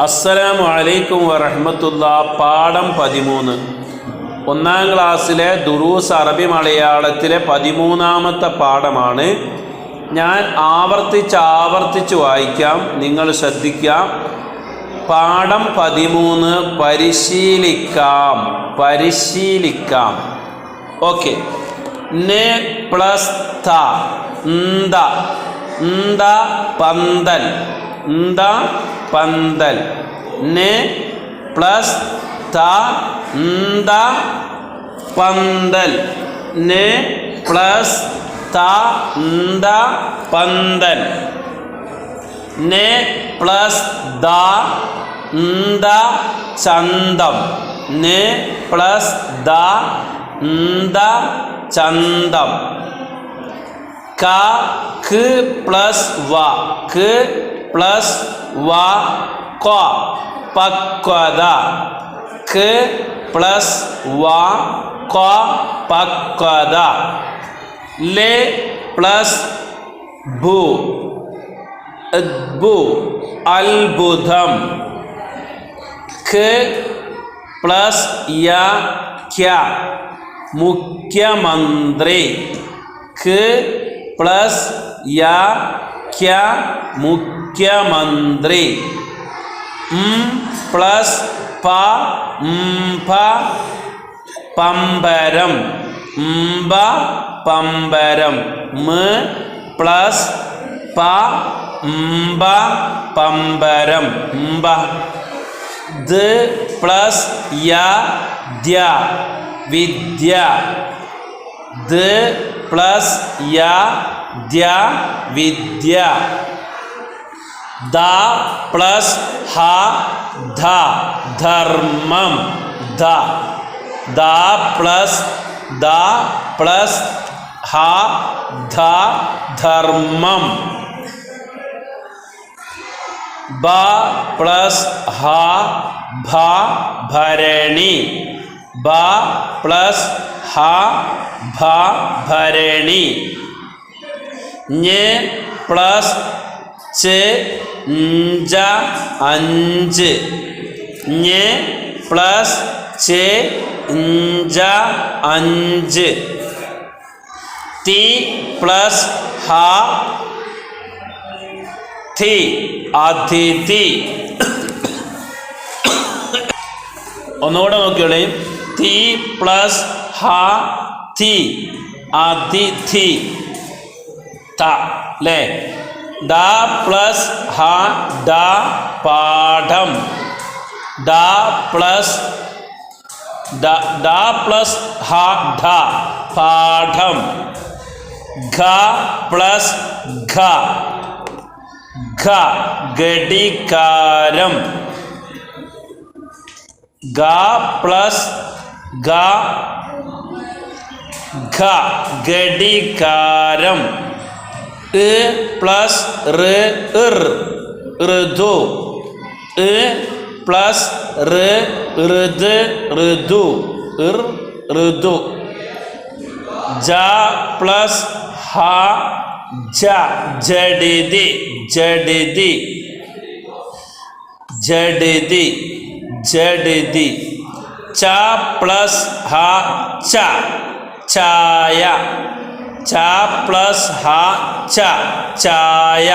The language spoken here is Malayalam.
അസ്സലാമു അലൈക്കും വറഹ്മത്തുള്ളാഹി. പാഠം 13 ഒന്നാം ക്ലാസ്സിലെ ദുറൂസ് അറബി മലയാളത്തിലെ 13ാമത്തെ പാഠമാണ്. ഞാൻ ആവർത്തിച്ച് വായിക്കാം, നിങ്ങൾ ശ്രദ്ധിക്കാം. പാഠം 13 പരിശീലിക്കാം. ഓക്കെ. നെ പ്ലസ് ത പന്തൽ. നെ പ്ലസ് ത പന്തൽ. നെ പ്ലസ് ത പന്തൽ. നെ പ്ലസ് ദ ചന്തം. നെ പ്ലസ് ദ ചന്തം. ക പ്ലസ് വ പക്വത. ക പ്ലസ് വ പക്വത. ലെ പ്ലസ് ഭൂ അത്ഭുതം. ഖ പ്ലസ് യ മുഖ്യമന്ത്രി. ഖ പ്ലസ് യ മുഖ്യമന്ത്രി. പ്ലസ് പമ്പരം. പമ്പരം. മ പ്ലസ് പമ്പരം. ദ പ്ലസ് യ വിദ്യ. ദ പ്ലസ് യ വിദ്യ. ദ പ്ലസ് ഹ ധർമ്മം. ദ പ്ലസ് ഹ ധർമ്മം. ബ പ്ലസ് ഹ ഭരണി. ബ പ്ലസ് ഹ ഭരണി. ഞ പ്ലസ് അഞ്ച്. ഞ പ്ലസ് അഞ്ച്. തി പ്ലസ് ഹ അതിഥി. ഒന്നുകൂടെ നോക്കിയോളേ. തി പ്ലസ് ഹ അതിഥി. അല്ലേ? ദ പ്ലസ് ഹ പാഠം. ദ പ്ലസ് ഹ പാഠം. ഘ പ്ലസ് ഘടികാരം. ഗ പ്ലസ് ഘടികാരം. പ്ലസ് ഋതു. പ്ലസ് ഋതു. ജ പ്ലസ് ഹ ജഡിതി. ച പ്ലസ് ഹ ചായ. ച പ്ലസ് ഹ ചായ.